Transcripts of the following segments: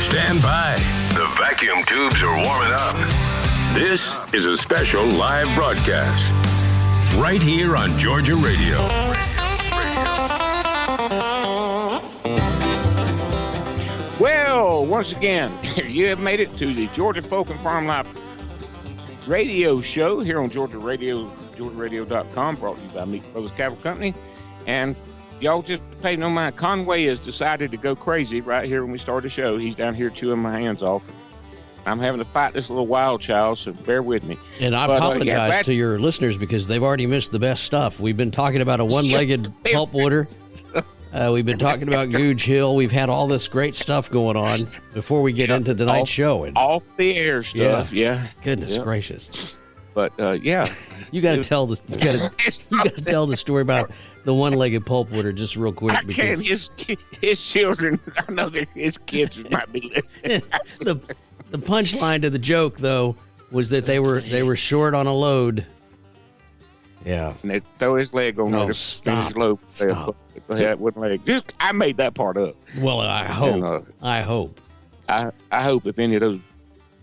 Stand by. The vacuum tubes are warming up. This is a special live broadcast right here on Georgia Radio. Well, once again, you have made it to the Georgia Folk and Farm Life radio show here on Georgia Radio, GeorgiaRadio.com, brought to you by Meeks Brothers Cattle Company. And y'all just pay no mind. Conway has decided to go crazy right here when we start the show. He's down here chewing my hands off. I'm having to fight this little wild child, so bear with me. And I apologize to your listeners because they've already missed the best stuff. We've been talking about a one-legged pulp water. We've been talking about Googe Hill. We've had all this great stuff going on before we get into tonight's show. And off the air stuff, yeah. Goodness gracious. But yeah, you got to tell the tell the story about the one-legged pulp water just real quick. I can't. His children, I know that his kids might be listening. The punchline to the joke though was that they were short on a load. Yeah. And they throw his leg on there. Stop. Wooden leg. I made that part up. Well, I hope. And, I hope if any of those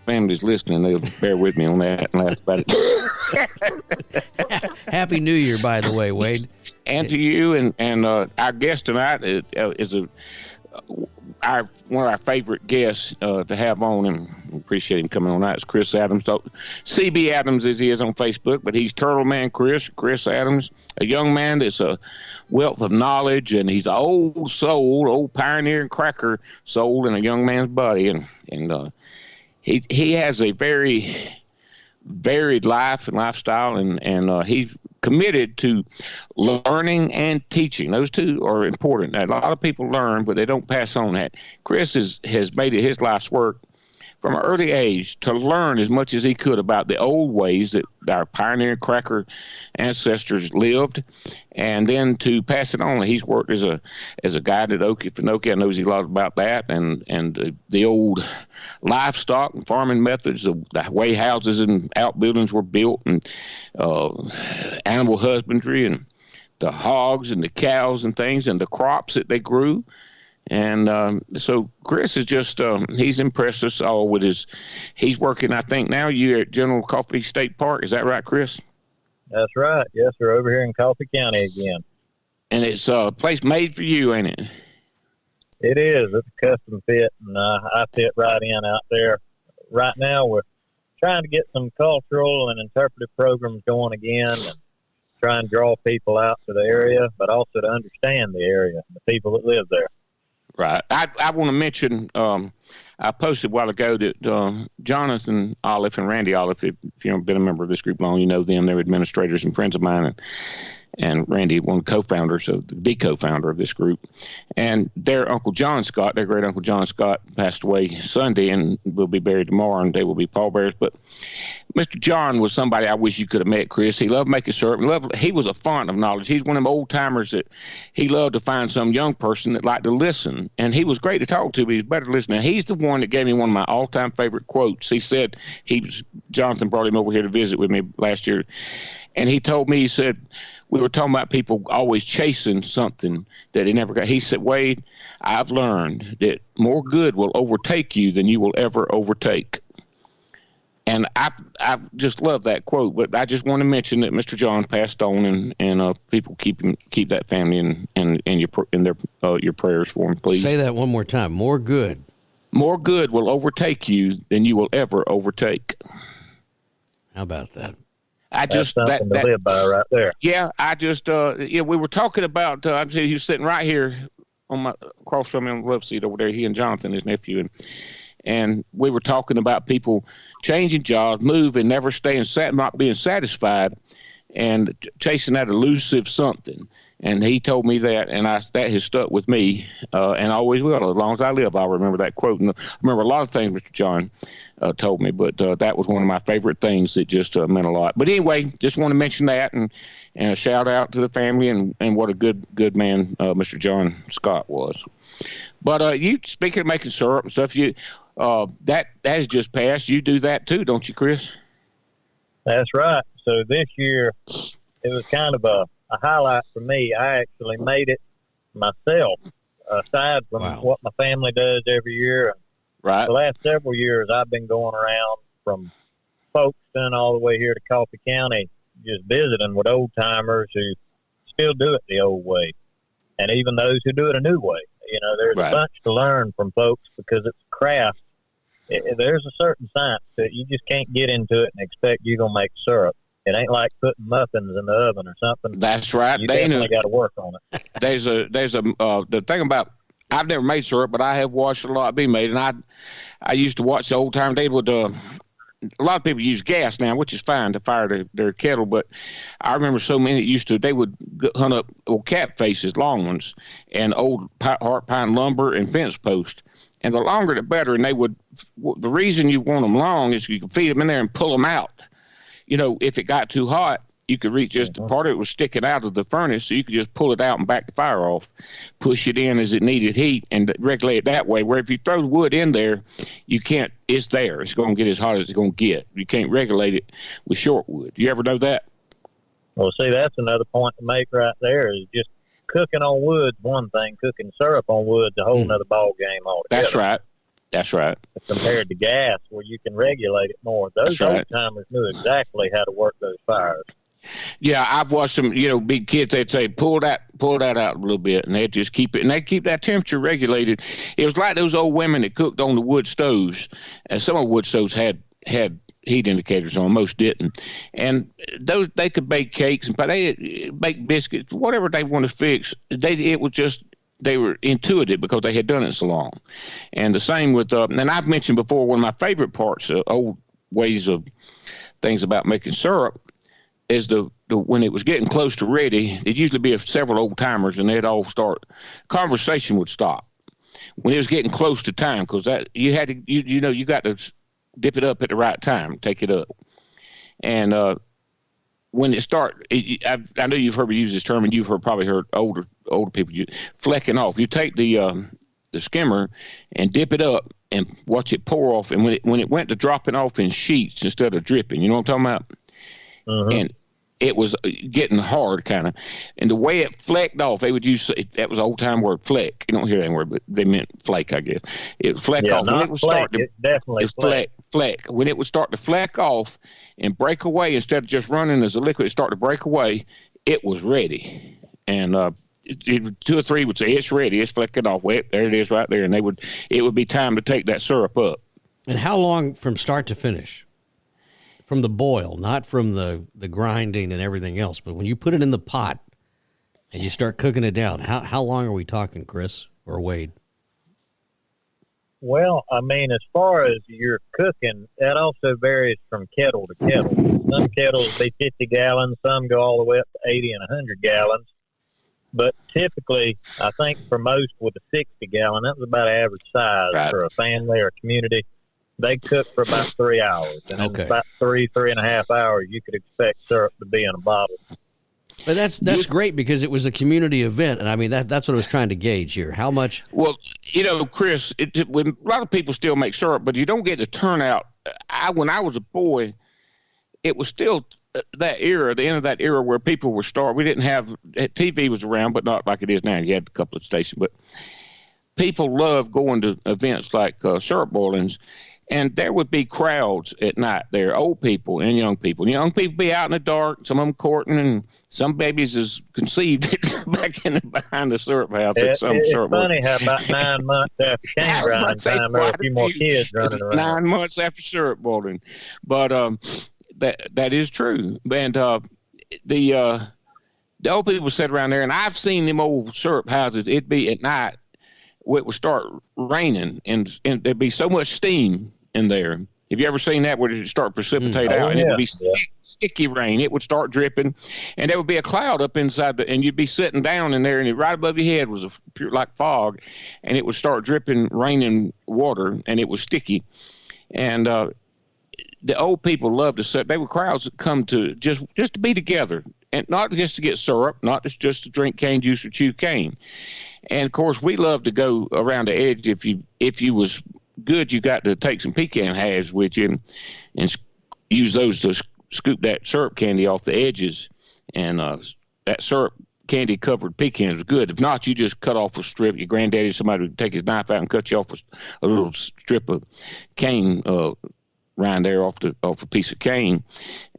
families listening, they'll bear with me on that and laugh about it. Happy New Year, by the way, Wade. And to you and our guest tonight is one of our favorite guests to have on, and appreciate him coming on tonight. It's Chris Adams. CB Adams as he is on Facebook, but he's Turtle Man Chris Adams, a young man that's a wealth of knowledge, and he's an old soul, old pioneer and cracker soul in a young man's body, and he has a very varied life and lifestyle, and he's committed to learning and teaching. Those two are important. Now, a lot of people learn, but they don't pass on that. Chris has made it his life's work from an early age to learn as much as he could about the old ways that our pioneer cracker ancestors lived, and then to pass it on. He's worked as a guide at Okefenokee. I know a lot about that, and the old livestock and farming methods, the way houses and outbuildings were built, and animal husbandry, and the hogs and the cows and things, and the crops that they grew. And so Chris is just, he's impressed us all with he's working, I think now you're at General Coffee State Park. Is that right, Chris? That's right. Yes, sir. Over here in Coffee County again. And it's a place made for you, ain't it? It is. It's a custom fit, and I fit right in out there. Right now we're trying to get some cultural and interpretive programs going again, and try and draw people out to the area, but also to understand the area, the people that live there. Right. I want to mention, I posted a while ago that Jonathan Olive and Randy Olive, if you've been a member of this group long, you know them. They're administrators and friends of mine. And Randy, one of the co-founders, the co-founder of this group. And their Uncle John Scott, their great Uncle John Scott, passed away Sunday and will be buried tomorrow, and they will be pallbearers. But Mr. John was somebody I wish you could have met, Chris. He loved making syrup. He was a font of knowledge. He's one of them old-timers that he loved to find some young person that liked to listen. And he was great to talk to, but he's better to listen. And he's the one that gave me one of my all-time favorite quotes. He said, Jonathan brought him over here to visit with me last year, and he told me, he said, we were talking about people always chasing something that they never got. He said, Wade, I've learned that more good will overtake you than you will ever overtake. And I just love that quote. But I just want to mention that Mr. John passed on, and people keep that family in your prayers for him, please. Say that one more time. More good will overtake you than you will ever overtake. How about that? That's something to live by right there. Yeah, we were talking about, he was sitting right here across from me on the left seat over there, he and Jonathan, his nephew, and we were talking about people changing jobs, moving, never not being satisfied, and chasing that elusive something. And he told me that, and that has stuck with me, and always will. As long as I live, I'll remember that quote. And I remember a lot of things Mr. John told me, but that was one of my favorite things that just meant a lot. But anyway, just want to mention that, and a shout out to the family, and what a good man Mr. John Scott was. But you, speaking of making syrup and stuff, that has just passed. You do that too, don't you, Chris? That's right. So this year, it was kind of a highlight for me. I actually made it myself, aside from what my family does every year. Right. The last several years, I've been going around from Folkestone all the way here to Coffee County, just visiting with old timers who still do it the old way, and even those who do it a new way. There's a bunch to learn from folks because it's a craft. There's a certain science that you just can't get into it and expect you're gonna make syrup. It ain't like putting muffins in the oven or something. That's right. You definitely got to work on it. The thing about, I've never made syrup, but I have watched a lot be made, and I used to watch the old time. They would a lot of people use gas now, which is fine to fire their kettle, but I remember so many they would hunt up old cat faces, long ones, and old heart pine lumber and fence post. And the longer the better. And the reason you want them long is you can feed them in there and pull them out. If it got too hot, you could reach just part of it was sticking out of the furnace, so you could just pull it out and back the fire off, push it in as it needed heat, and regulate it that way. Where if you throw the wood in there, you can't. It's there. It's going to get as hot as it's going to get. You can't regulate it with short wood. You ever know that? Well, see, that's another point to make right there. Is just cooking on wood's one thing. Cooking syrup on wood's a whole other ball game altogether. That's right. Compared to gas, where you can regulate it more. Those old timers knew exactly how to work those fires. Yeah, I've watched them, big kids, they'd say, pull that out a little bit, and they'd just keep it, and they'd keep that temperature regulated. It was like those old women that cooked on the wood stoves, and some of the wood stoves had heat indicators on, most didn't. And those, they could bake cakes, but they bake biscuits, whatever they want to fix. They were intuitive because they had done it so long. And the same with, and I've mentioned before, one of my favorite parts of old ways of things about making syrup is when it was getting close to ready, it'd usually be several old timers, and they'd all start, conversation would stop when it was getting close to time, because that you had to, you got to dip it up at the right time, take it up. And when it I know you've heard me use this term, and you've probably heard older people use flecking off. You take the skimmer and dip it up and watch it pour off, and when it went to dropping off in sheets instead of dripping, you know what I'm talking about? And it was getting hard, kind of. And the way it flecked off, they would use, that was old time word, fleck. You don't hear that word, but they meant flake, I guess. It would fleck off. Not flake, it's definitely fleck. When it would start to fleck off and break away, instead of just running as a liquid, it started to break away, it was ready. And 2 or 3 would say, it's ready, it's flecking off. Well, there it is right there. And it would be time to take that syrup up. And how long from start to finish? From the boil, not from the grinding and everything else, but when you put it in the pot and you start cooking it down, how long are we talking, Chris or Wade? Well, I mean, as far as your cooking, that also varies from kettle to kettle. Some kettles be 50 gallons, some go all the way up to 80 and 100 gallons. But typically, I think for most with a 60 gallon, that was about average size for a family or a community. They cook for about 3 hours, and in about 3.5 hours, you could expect syrup to be in a bottle. But that's great, because it was a community event, and I mean that's what I was trying to gauge here. How much? Well, Chris, when a lot of people still make syrup, but you don't get the turnout. When I was a boy, it was still that era, the end of that era, where people were starving. We didn't have TV was around, but not like it is now. You had a couple of stations, but people loved going to events like syrup boilings. And there would be crowds at night there, old people and young people. Young people be out in the dark, some of them courting, and some babies is conceived back behind the syrup house. It's funny how about 9 months after cane grinding time, there were a few more kids running around. 9 months after syrup boiling. But that is true. And the old people sit around there, and I've seen them old syrup houses. It'd be at night, it would start raining, and there'd be so much steam in there. Have you ever seen that, where it start precipitate out? And it would be sticky rain. It would start dripping, and there would be a cloud up inside and you'd be sitting down in there, and right above your head was a pure like fog, and it would start dripping, raining water, and it was sticky. And the old people loved to sit. They were crowds that come to just to be together, and not just to get syrup, not just to drink cane juice or chew cane. And of course, we love to go around the edge. If you was good, you got to take some pecan halves with you and use those to scoop that syrup candy off the edges. And that syrup candy covered pecans is good. If not, you just cut off a strip. Your granddaddy, somebody would take his knife out and cut you off a little strip of cane rind there off a piece of cane,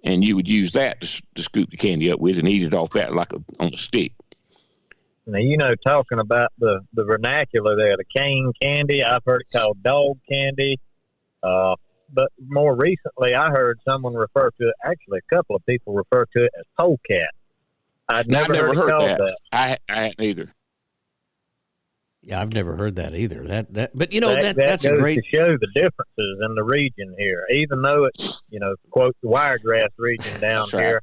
and you would use that to scoop the candy up with and eat it off that like on a stick. Now, talking about the vernacular there, the cane candy, I've heard it called dog candy. But more recently, I heard someone refer to it, actually a couple of people refer to it as polecat. I'd never heard that. I hadn't either. Yeah, I've never heard that either. But that's goes a great to show the differences in the region here. Even though it's, quote, the wiregrass region down here,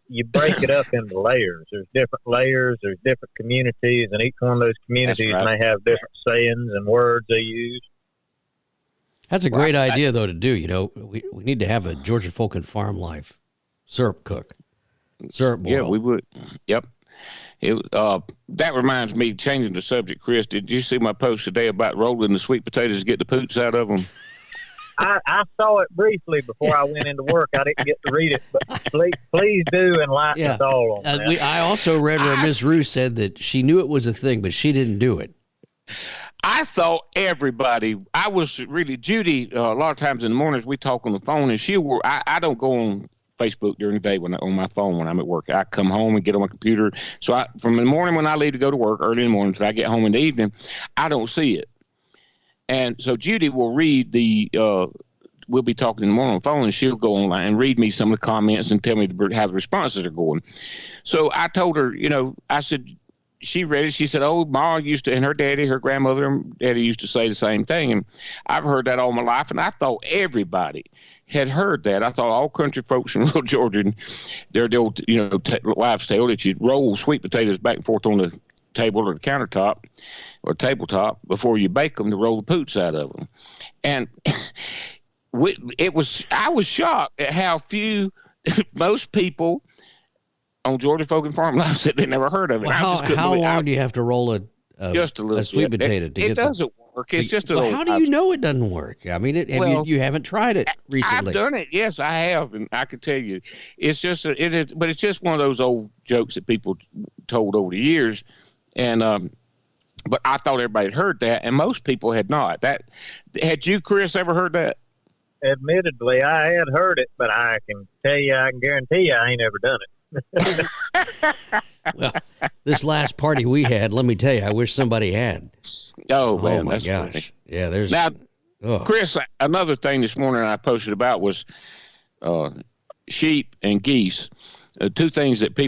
you break it up into layers. There's different layers. There's different communities, and each one of those communities may have different sayings and words they use. That's a great idea, though, to do. We need to have a Georgia Folk and Farm Life syrup cook. Syrup boil. Yeah, we would. Yep. That reminds me, changing the subject, Chris, did you see my post today about rolling the sweet potatoes to get the poots out of them? I saw it briefly before I went into work. I didn't get to read it, but please do enlighten us all on that. I also read where Miss Rue said that she knew it was a thing, but she didn't do it. I thought I was really, Judy, a lot of times in the mornings we talk on the phone, and I don't go on Facebook during the day on my phone when I'm at work. I come home and get on my computer. So from the morning when I leave to go to work, early in the morning, till I get home in the evening, I don't see it. And so Judy will read we'll be talking in the morning on the phone, and she'll go online and read me some of the comments and tell me how the responses are going. So I told her, I said, she read it. She said, "Oh, Ma used to," and her daddy, her grandmother, and daddy used to say the same thing. And I've heard that all my life, and I thought everybody had heard that. I thought all country folks in Little Georgia, their old, wives' tale that you roll sweet potatoes back and forth on the table or the countertop or tabletop before you bake them to roll the poots out of them. And I was shocked at how few, most people on Georgia Folk and Farm Life said they never heard of it. Well, how long do you have to roll just a little sweet potato to get it doesn't work. It's just a little. How do you know it doesn't work? I mean, you haven't tried it recently. I've done it. Yes, I have, and I can tell you, it's just but it's just one of those old jokes that people told over the years, and but I thought everybody had heard that, and most people had not. Had you, Chris, ever heard that? Admittedly, I had heard it, but I can guarantee you, I ain't ever done it. Well, this last party we had, let me tell you, I wish somebody had. Oh man, my that's gosh. Funny. Yeah, there's now, Chris, another thing this morning I posted about was sheep and geese. Two things that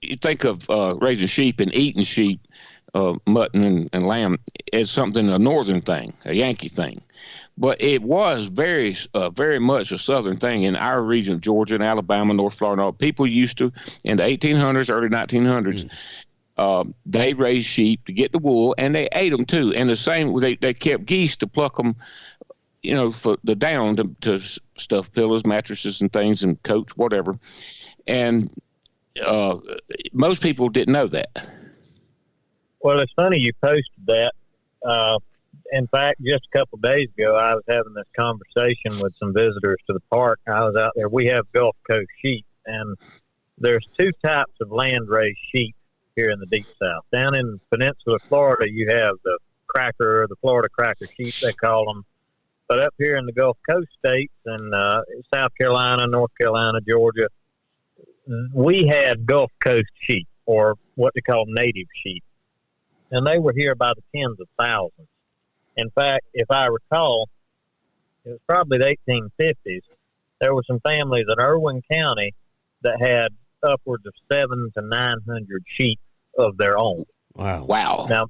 you think of raising sheep and eating sheep, mutton and lamb as something, a northern thing, a Yankee thing. But it was very much a southern thing in our region of Georgia and Alabama, North Florida. People used to, in the 1800s, early 1900s, they raised sheep to get the wool, and they ate them too. And the same, they kept geese to pluck them, for the down to stuff pillows, mattresses, and things, and coats, whatever. And most people didn't know that. Well, it's funny you posted that. In fact, just a couple of days ago, I was having this conversation with some visitors to the park. I was out there. We have Gulf Coast sheep, and there's two types of land-raised sheep here in the Deep South. Down in Peninsula Florida, you have the Florida cracker sheep, they call them. But up here in the Gulf Coast states and South Carolina, North Carolina, Georgia, we had Gulf Coast sheep, or what they call native sheep. And they were here by the tens of thousands. In fact, if I recall, it was probably the 1850s, there were some families in Irwin County that had upwards of 700 to 900 sheep of their own. Wow. Now,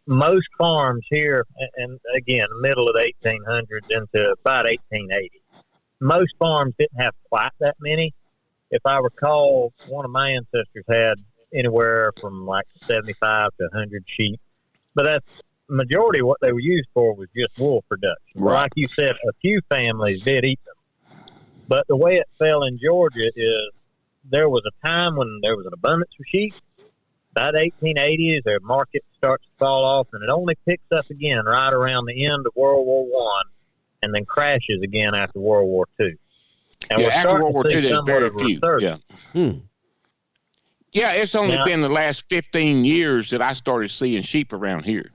most farms here, and again, middle of the 1800s into about 1880, most farms didn't have quite that many. If I recall, one of my ancestors had anywhere from like 75 to 100 sheep, but that's majority of what they were used for was just wool production. Right. Like you said, a few families did eat them. But the way it fell in Georgia is there was a time when there was an abundance of sheep. About 1880s, their market starts to fall off, and it only picks up again right around the end of World War I, and then crashes again after World War II. And after World War II, there's very few. Yeah, it's only been the last 15 years that I started seeing sheep around here.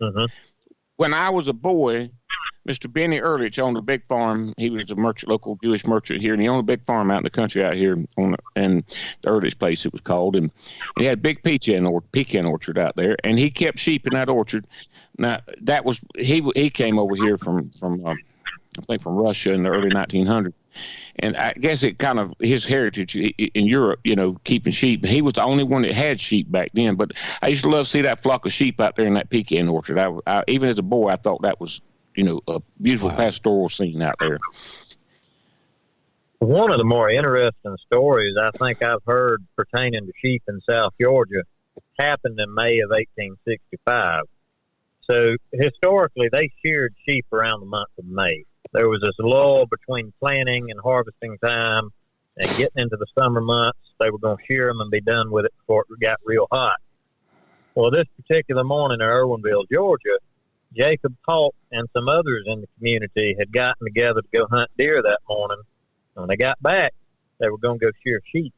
Mm-hmm. When I was a boy, Mr. Benny Ehrlich owned a big farm. He was a merchant, local Jewish merchant here, and he owned a big farm out in the country out here and the Ehrlich place it was called. And he had a big pecan orchard out there, and he kept sheep in that orchard. Now that was he came over here from I think from Russia in the early 1900s. And I guess it kind of his heritage in Europe, keeping sheep. He was the only one that had sheep back then. But I used to love to see that flock of sheep out there in that pecan orchard. I even as a boy, I thought that was, a beautiful pastoral scene out there. One of the more interesting stories I think I've heard pertaining to sheep in South Georgia happened in May of 1865. So historically, they sheared sheep around the month of May. There was this lull between planting and harvesting time and getting into the summer months. They were going to shear them and be done with it before it got real hot. Well, this particular morning in Irwinville, Georgia, Jacob Paulk and some others in the community had gotten together to go hunt deer that morning. When they got back, they were going to go shear sheep.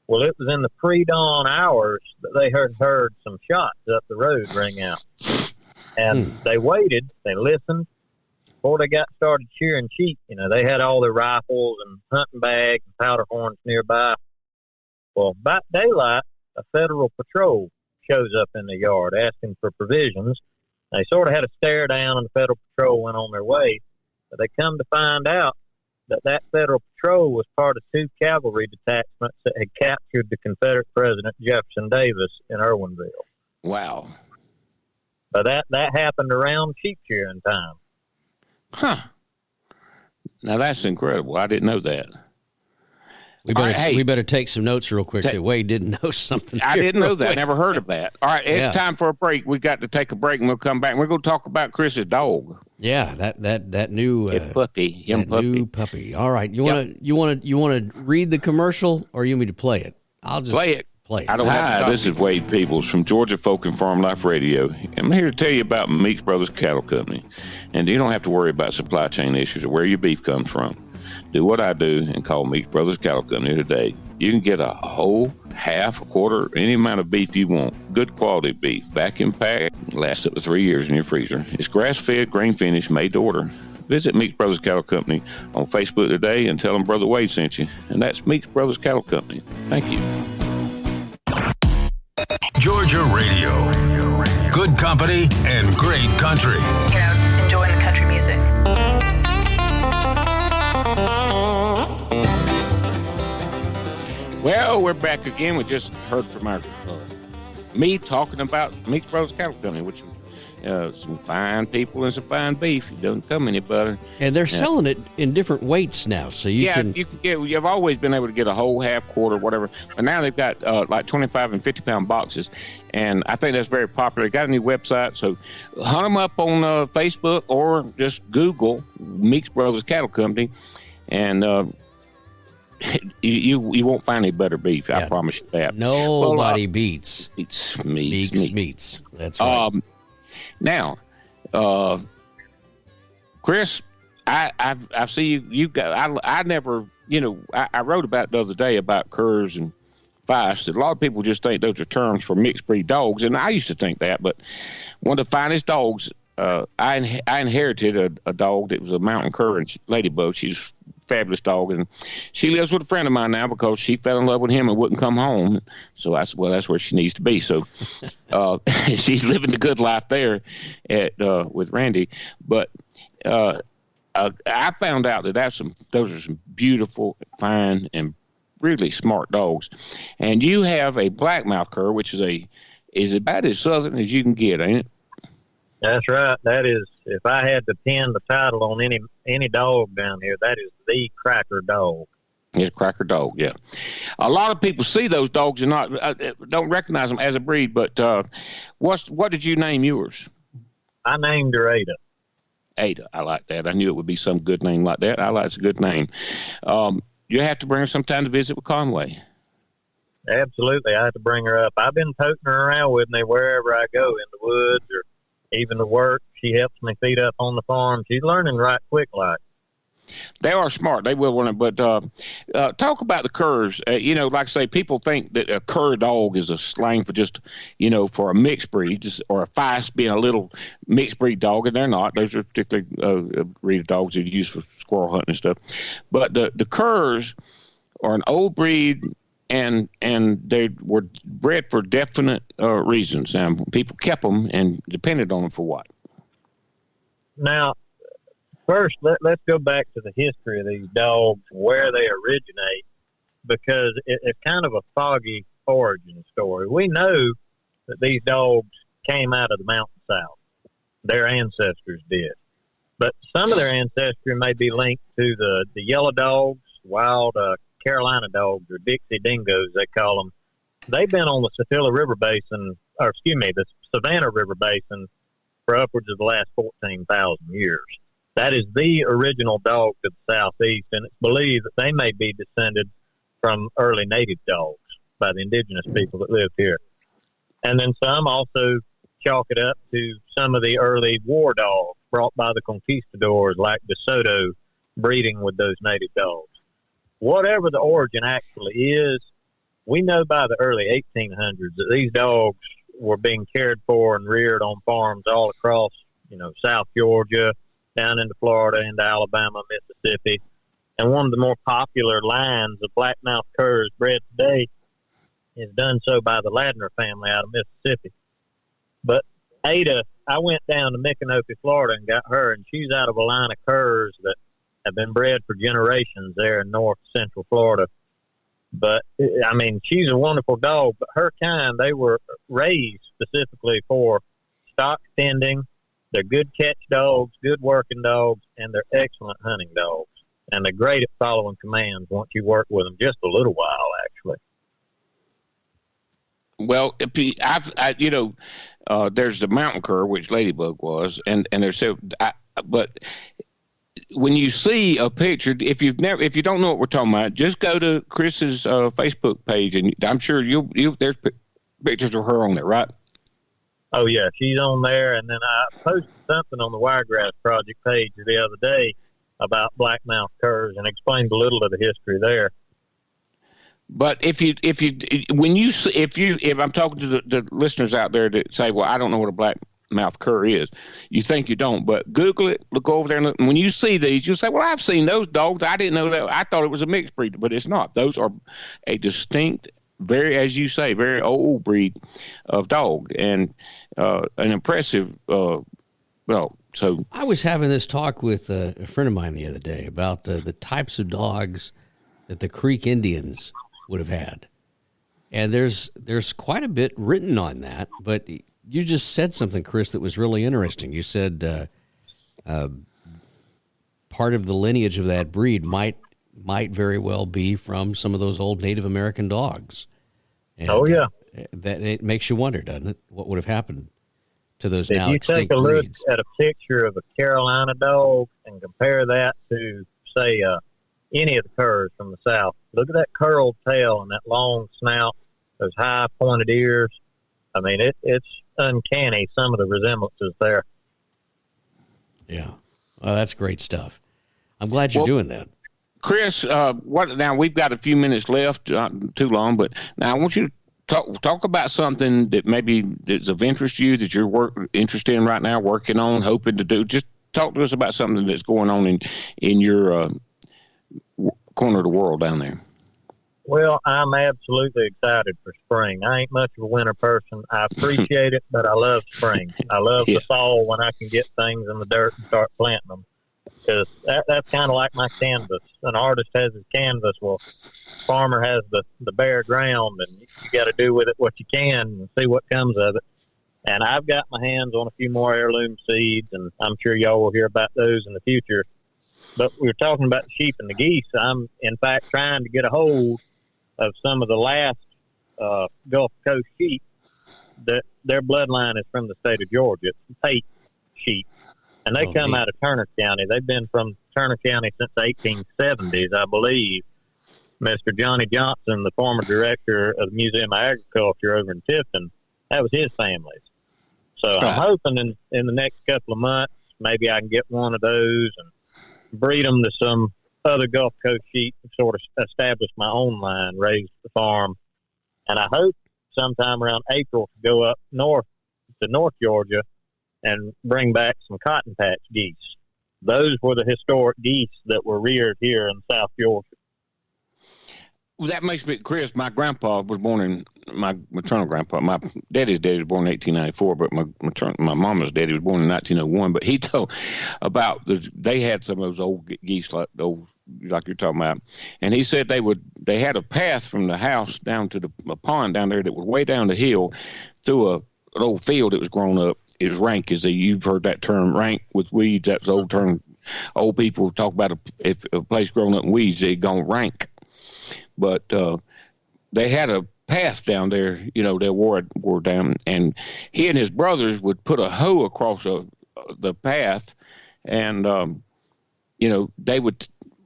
Well, it was in the pre-dawn hours that they heard some shots up the road ring out. And they waited, they listened. Before they got started shearing sheep, they had all their rifles and hunting bags and powder horns nearby. Well, about daylight, a federal patrol shows up in the yard asking for provisions. They sort of had a stare down, and the federal patrol went on their way. But they come to find out that federal patrol was part of two cavalry detachments that had captured the Confederate President Jefferson Davis in Irwinville. Wow. So that happened around sheep shearing time. Huh. Now that's incredible. I didn't know that. We better take some notes real quick that Wade didn't know something. I didn't know that. Never heard of that. All right, it's time for a break. We've got to take a break, and we'll come back. And we're going to talk about Chris's dog. Yeah, that new puppy. New puppy. All right, you want to read the commercial, or you want me to play it? I'll just play it. Hi, this is Wade Peoples from Georgia Folk and Farm Life Radio. I'm here to tell you about Meeks Brothers Cattle Company. And you don't have to worry about supply chain issues or where your beef comes from. Do what I do and call Meeks Brothers Cattle Company today. You can get a whole, half, a quarter, any amount of beef you want. Good quality beef, vacuum packed, lasts up to 3 years in your freezer. It's grass-fed, grain-finished, made to order. Visit Meeks Brothers Cattle Company on Facebook today and tell them Brother Wade sent you. And that's Meeks Brothers Cattle Company. Thank you. Georgia Radio. Good company and great country. Enjoying the country music. Well, we're back again. We just heard from me talking about Meeks Brothers Cattle Company, which some fine people and some fine beef. It doesn't come any better. And they're selling it in different weights now, so you can get. You've always been able to get a whole, half, quarter, whatever. But now they've got like 25 and 50 pound boxes, and I think that's very popular. They got a new website, so hunt them up on Facebook or just Google Meeks Brothers Cattle Company, and you won't find any better beef. I promise you that. Nobody beats Meeks. That's right. Now, Chris, I see you've got. I never, I wrote about it the other day about curs and feist. A lot of people just think those are terms for mixed breed dogs, and I used to think that. But one of the finest dogs, I inherited a dog that was a mountain cur and ladybug. She's fabulous dog, and she lives with a friend of mine now because she fell in love with him and wouldn't come home. So I said, well, that's where she needs to be. So she's living the good life there with Randy. But I found out that those are some beautiful, fine, and really smart dogs. And you have a blackmouth cur, which is about as southern as you can get, ain't it? That's right. That is, if I had to pin the title on any dog down here, that is the cracker dog. It's a cracker dog, yeah. A lot of people see those dogs and don't recognize them as a breed. But what did you name yours? I named her Ada. Ada, I like that. I knew it would be some good name like that. I like it's a good name. You have to bring her sometime to visit with Conway. Absolutely, I have to bring her up. I've been toting her around with me wherever I go, in the woods or even to work. She helps me feed up on the farm. She's learning right quick like. They are smart. They will want it. But talk about the curs. Like I say, people think that a cur dog is a slang for just, for a mixed breed, or a feist being a little mixed breed dog, and they're not. Those are particularly breed of dogs that you use for squirrel hunting and stuff. But the curs are an old breed, and they were bred for definite reasons. And people kept them and depended on them for what? Now, first, let's go back to the history of these dogs, where they originate, because it's kind of a foggy origin story. We know that these dogs came out of the mountain south. Their ancestors did. But some of their ancestry may be linked to the yellow dogs, wild Carolina dogs, or Dixie dingoes, they call them. They've been on the Savannah River Basin for upwards of the last 14,000 years. That is the original dog to the southeast, and it's believed that they may be descended from early native dogs by the indigenous people that lived here. And then some also chalk it up to some of the early war dogs brought by the conquistadors like DeSoto breeding with those native dogs. Whatever the origin actually is, we know by the early 1800s that these dogs were being cared for and reared on farms all across, South Georgia, down into Florida, into Alabama, Mississippi. And one of the more popular lines of blackmouth curs bred today is done so by the Ladner family out of Mississippi. But Ada, I went down to Micanopy, Florida, and got her, and she's out of a line of curs that have been bred for generations there in north central Florida. But, she's a wonderful dog, but her kind, they were raised specifically for stock tending. They're good catch dogs, good working dogs, and they're excellent hunting dogs. And they're great at following commands once you work with them just a little while, actually. Well, there's the mountain cur, which Ladybug was, and there's but when you see a picture, if you don't know what we're talking about, just go to Chris's Facebook page, and I'm sure there's pictures of her on there, right? Oh yeah, she's on there, and then I posted something on the Wiregrass Project page the other day about blackmouth curs and explained a little of the history there. But if I'm talking to the listeners out there that say, well, I don't know what a blackmouth cur is, you think you don't, but Google it, look over there, and look, and when you see these, you say, well, I've seen those dogs. I didn't know that. I thought it was a mixed breed, but it's not. Those are a distinct, very, as you say, very old breed of dog, and an impressive. So I was having this talk with a friend of mine the other day about the types of dogs that the Creek Indians would have had, and there's quite a bit written on that. But you just said something, Chris, that was really interesting. You said part of the lineage of that breed might very well be from some of those old Native American dogs. And, that it makes you wonder, doesn't it? What would have happened to those now extinct breeds? If you take a look at a picture of a Carolina dog and compare that to, say, any of the curs from the south, look at that curled tail and that long snout, those high pointed ears. It's uncanny, some of the resemblances there. Yeah. Well, that's great stuff. I'm glad you're doing that. Chris, now we've got a few minutes left, not too long, but now I want you to talk about something that maybe is of interest to you, that you're interested in right now, working on, hoping to do. Just talk to us about something that's going on in your corner of the world down there. Well, I'm absolutely excited for spring. I ain't much of a winter person. I appreciate it, but I love spring. I love the fall when I can get things in the dirt and start planting them. Because that's kind of like my canvas. An artist has his canvas. Well, farmer has the bare ground, and you got to do with it what you can and see what comes of it. And I've got my hands on a few more heirloom seeds, and I'm sure y'all will hear about those in the future. But we were talking about the sheep and the geese. I'm, in fact, trying to get a hold of some of the last Gulf Coast sheep that their bloodline is from the state of Georgia. It's Pate sheep. And they come out of Turner County. They've been from Turner County since the 1870s, I believe. Mr. Johnny Johnson, the former director of the Museum of Agriculture over in Tifton, that was his family's. So I'm hoping in the next couple of months, maybe I can get one of those and breed them to some other Gulf Coast sheep and sort of establish my own line, raise the farm. And I hope sometime around April to go up north to North Georgia and bring back some cotton patch geese. Those were the historic geese that were reared here in South Georgia. Well, that makes me, Chris, my grandpa was born in, my maternal grandpa, my daddy's daddy was born in 1894, but my mama's daddy was born in 1901. But he told about, they had some of those old geese, like you're talking about. And he said they had a path from the house down to a pond down there that was way down the hill through an old field that was grown up. It was rank, you've heard that term, rank with weeds. That's the old term. Old people talk about if a place grown up in weeds, they gone rank. But they had a path down there, they wore down, and he and his brothers would put a hoe across the path, and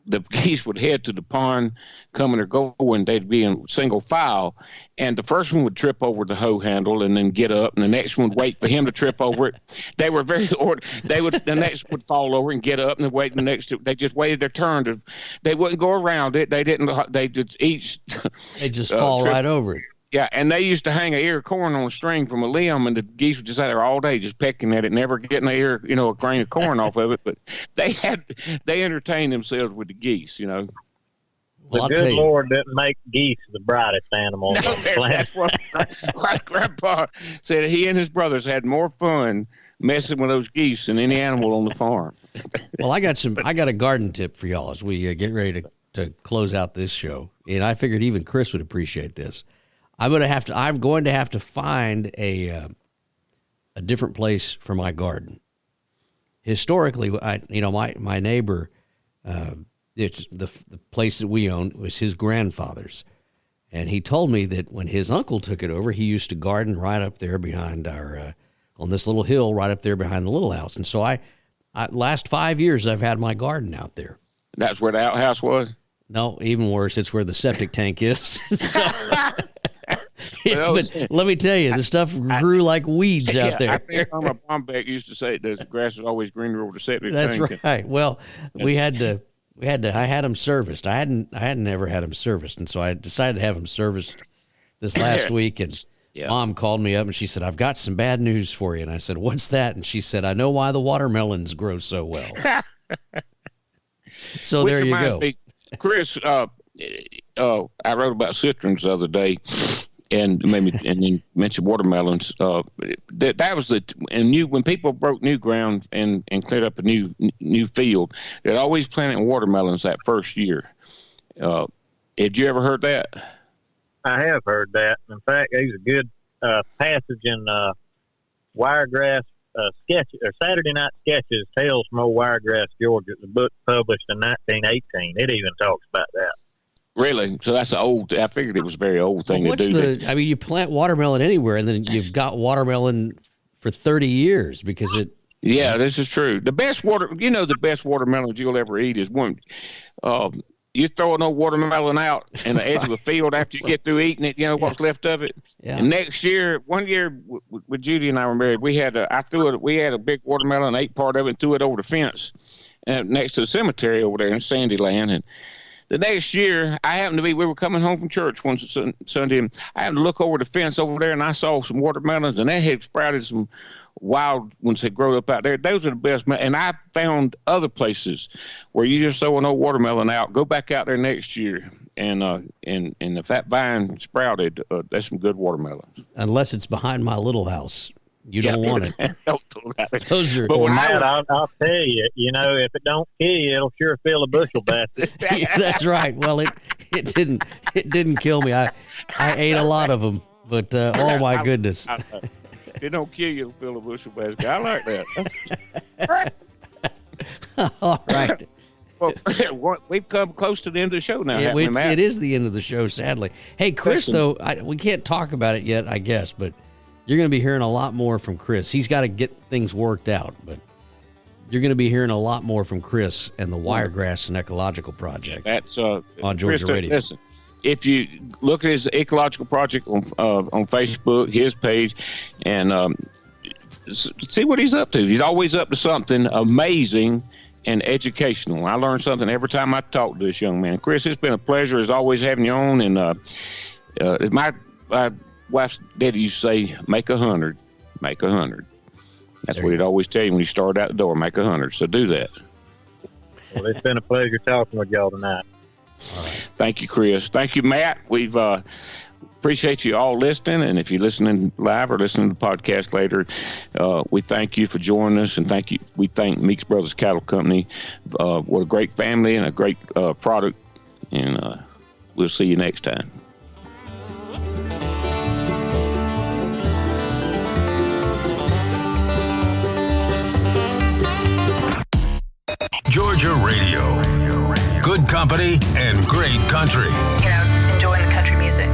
the geese would head to the pond, coming or going. They'd be in single file, and the first one would trip over the hoe handle and then get up, and the next one would wait for him to trip over it. They were the next would fall over and get up, and wait. They just waited their turn. They wouldn't go around it. They didn't. They just each. They just fall right over it. Yeah, and they used to hang an ear of corn on a string from a limb, and the geese would just sit there all day just pecking at it, never getting a grain of corn off of it. But they entertained themselves with the geese, Well, the good Lord didn't make geese the brightest animals on the planet. That's what my grandpa said. He and his brothers had more fun messing with those geese than any animal on the farm. Well, I got a garden tip for y'all as we get ready to close out this show, and I figured even Chris would appreciate this. I'm going to have to find a different place for my garden. Historically, my neighbor, it's the place that we own was his grandfather's, and he told me that when his uncle took it over, he used to garden right up there behind on this little hill right up there behind the little house. And so I last 5 years I've had my garden out there. That's where the outhouse was? No, even worse. It's where the septic tank is. But let me tell you, the stuff grew like weeds out there. I think Mama Bombeck used to say the grass is always greener over the septic tank. That's right. Well, I had them serviced. I hadn't ever had them serviced, and so I decided to have them serviced this last week. And Mom called me up and she said, "I've got some bad news for you." And I said, "What's that?" And she said, "I know why the watermelons grow so well." So there you go. Chris, I wrote about citrons the other day, and then mentioned watermelons. That was when people broke new ground and cleared up a new field, they'd always planted watermelons that first year. Had you ever heard that? I have heard that. In fact, there's a good passage in Wiregrass Sketches, or Saturday Night Sketches, Tales from Old Wiregrass, Georgia. It's a book published in 1918. It even talks about that. Really? So that's I figured it was a very old thing to do. You plant watermelon anywhere, and then you've got watermelon for 30 years because it. Yeah, this is true. The best watermelons you'll ever eat is one. You throw an old watermelon out in the edge of a field after you get through eating it, what's left of it. Yeah. And one year with Judy and I were married, we had a big watermelon, ate part of it and threw it over the fence next to the cemetery over there in Sandyland. And the next year, we were coming home from church one Sunday, and I happened to look over the fence over there, and I saw some watermelons, and they had sprouted some wild ones that grow up out there. Those are the best. And I found other places where you just throw an old watermelon out, go back out there next year, and if that vine sprouted, that's some good watermelons. Unless it's behind my little house. You don't want it. Those are. But I'll tell you, if it don't kill you, it'll sure fill a bushel basket. Yeah, that's right. Well, it didn't kill me. I ate a lot of them, but oh my goodness. It don't kill you, it'll fill a bushel basket. I like that. All right. Well, we've come close to the end of the show now. It is the end of the show, sadly. Hey, Chris, though, we can't talk about it yet, I guess, but you're going to be hearing a lot more from Chris. He's got to get things worked out, but you're going to be hearing a lot more from Chris and the Wiregrass and Ecological Project. That's on Georgia Radio. Listen, if you look at his Ecological Project on Facebook, his page, and see what he's up to. He's always up to something amazing, and educational. I learn something every time I talk to this young man. Chris, it's been a pleasure as always having you on. And my wife's daddy used to say, make 100, make 100. That's what he'd always tell you when you started out the door, make 100. So do that. Well, it's been a pleasure talking with y'all tonight. All right. Thank you, Chris. Thank you, Matt. We've appreciate you all listening, and if you're listening live or listening to the podcast later, we thank you for joining us, and we thank Meeks Brothers Cattle Company. What a great family and a great product, and we'll see you next time. Georgia Radio. Good company and great country. Enjoying the country music.